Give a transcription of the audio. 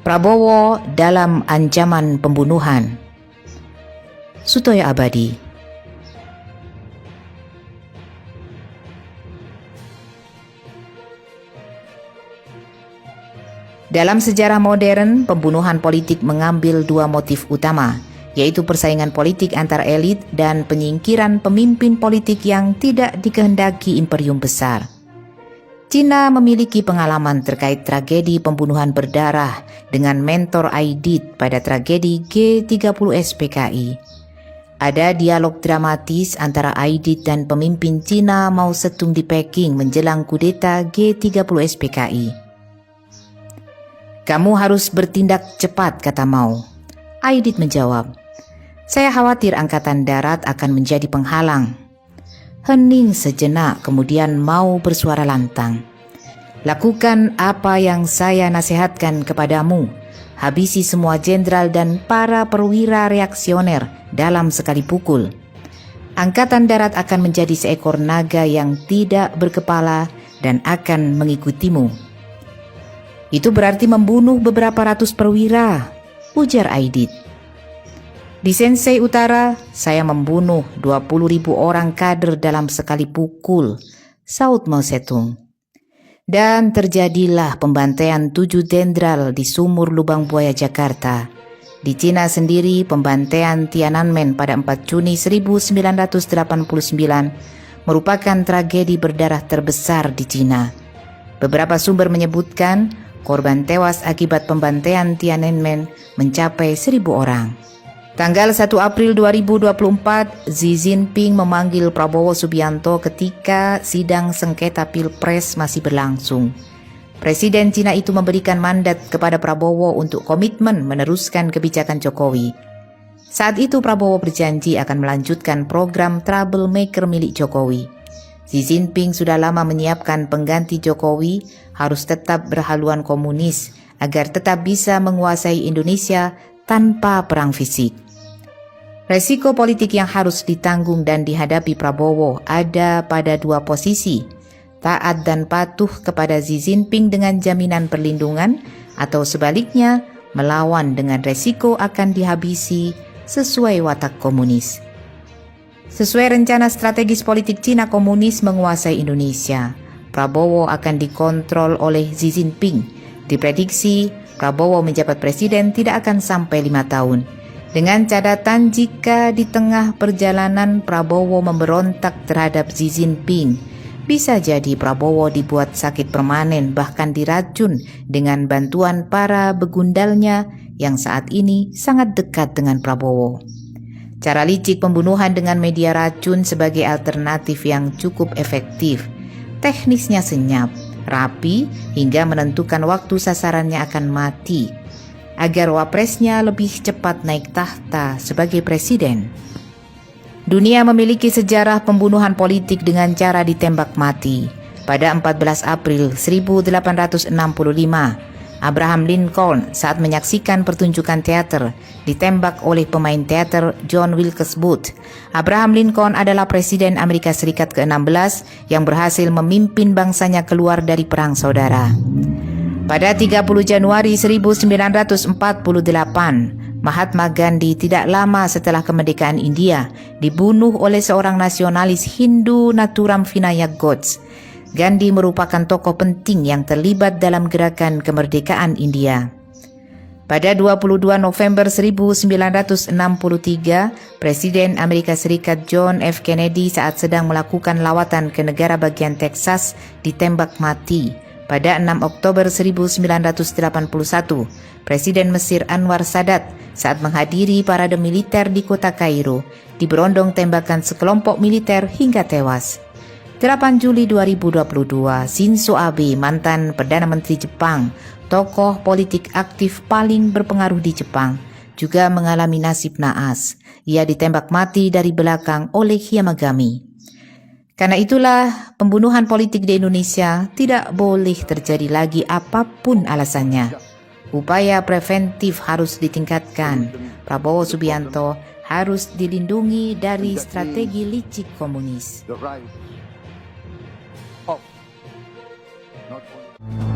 Prabowo dalam ancaman pembunuhan. Sutoyo Abadi. Dalam sejarah modern, pembunuhan politik mengambil dua motif utama, yaitu persaingan politik antar elit dan penyingkiran pemimpin politik yang tidak dikehendaki imperium besar. Cina memiliki pengalaman terkait tragedi pembunuhan berdarah dengan mentor Aidit pada tragedi G30 SPKI. Ada dialog dramatis antara Aidit dan pemimpin Cina Mao Zedong di Peking menjelang kudeta G30 SPKI. "Kamu harus bertindak cepat," kata Mao. Aidit menjawab, "Saya khawatir angkatan darat akan menjadi penghalang." Hening sejenak, kemudian Mao bersuara lantang, "Lakukan apa yang saya nasihatkan kepadamu. Habisi semua jenderal dan para perwira reaksioner dalam sekali pukul. Angkatan darat akan menjadi seekor naga yang tidak berkepala dan akan mengikutimu." "Itu berarti membunuh beberapa ratus perwira," ujar Aidit. "Di Sensei Utara, saya membunuh 20.000 orang kader dalam sekali pukul," saut Mao Zedong. Dan terjadilah pembantaian 7 jenderal di Sumur Lubang Buaya Jakarta. Di Cina sendiri, pembantaian Tiananmen pada 4 Juni 1989 merupakan tragedi berdarah terbesar di Cina. Beberapa sumber menyebutkan korban tewas akibat pembantaian Tiananmen mencapai 1.000 orang. Tanggal 1 April 2024, Xi Jinping memanggil Prabowo Subianto ketika sidang sengketa Pilpres masih berlangsung. Presiden Cina itu memberikan mandat kepada Prabowo untuk komitmen meneruskan kebijakan Jokowi. Saat itu Prabowo berjanji akan melanjutkan program troublemaker milik Jokowi. Xi Jinping sudah lama menyiapkan pengganti Jokowi harus tetap berhaluan komunis agar tetap bisa menguasai Indonesia tanpa perang fisik. Resiko politik yang harus ditanggung dan dihadapi Prabowo ada pada dua posisi: taat dan patuh kepada Xi Jinping dengan jaminan perlindungan, atau sebaliknya melawan dengan resiko akan dihabisi sesuai watak komunis. Sesuai rencana strategis politik Cina komunis menguasai Indonesia, Prabowo akan dikontrol oleh Xi Jinping. Diprediksi Prabowo menjabat presiden tidak akan sampai 5 tahun. Dengan catatan jika di tengah perjalanan Prabowo memberontak terhadap Xi Jinping, bisa jadi Prabowo dibuat sakit permanen bahkan diracun dengan bantuan para begundalnya yang saat ini sangat dekat dengan Prabowo. Cara licik pembunuhan dengan media racun sebagai alternatif yang cukup efektif. Teknisnya senyap, rapi, hingga menentukan waktu sasarannya akan mati, agar wapresnya lebih cepat naik tahta sebagai presiden. Dunia memiliki sejarah pembunuhan politik dengan cara ditembak mati. Pada 14 April 1865, Abraham Lincoln saat menyaksikan pertunjukan teater ditembak oleh pemain teater John Wilkes Booth. Abraham Lincoln adalah Presiden Amerika Serikat ke-16 yang berhasil memimpin bangsanya keluar dari perang saudara. Pada 30 Januari 1948, Mahatma Gandhi tidak lama setelah kemerdekaan India dibunuh oleh seorang nasionalis Hindu Nathuram Vinayak Godse. Gandhi merupakan tokoh penting yang terlibat dalam gerakan kemerdekaan India. Pada 22 November 1963, Presiden Amerika Serikat John F. Kennedy saat sedang melakukan lawatan ke negara bagian Texas ditembak mati. Pada 6 Oktober 1981, Presiden Mesir Anwar Sadat saat menghadiri parade militer di kota Kairo diberondong tembakan sekelompok militer hingga tewas. 8 Juli 2022, Shinzo Abe, mantan Perdana Menteri Jepang, tokoh politik aktif paling berpengaruh di Jepang, juga mengalami nasib naas. Ia ditembak mati dari belakang oleh Yamagami. Karena itulah, pembunuhan politik di Indonesia tidak boleh terjadi lagi apapun alasannya. Upaya preventif harus ditingkatkan. Prabowo Subianto harus dilindungi dari strategi licik komunis. Not only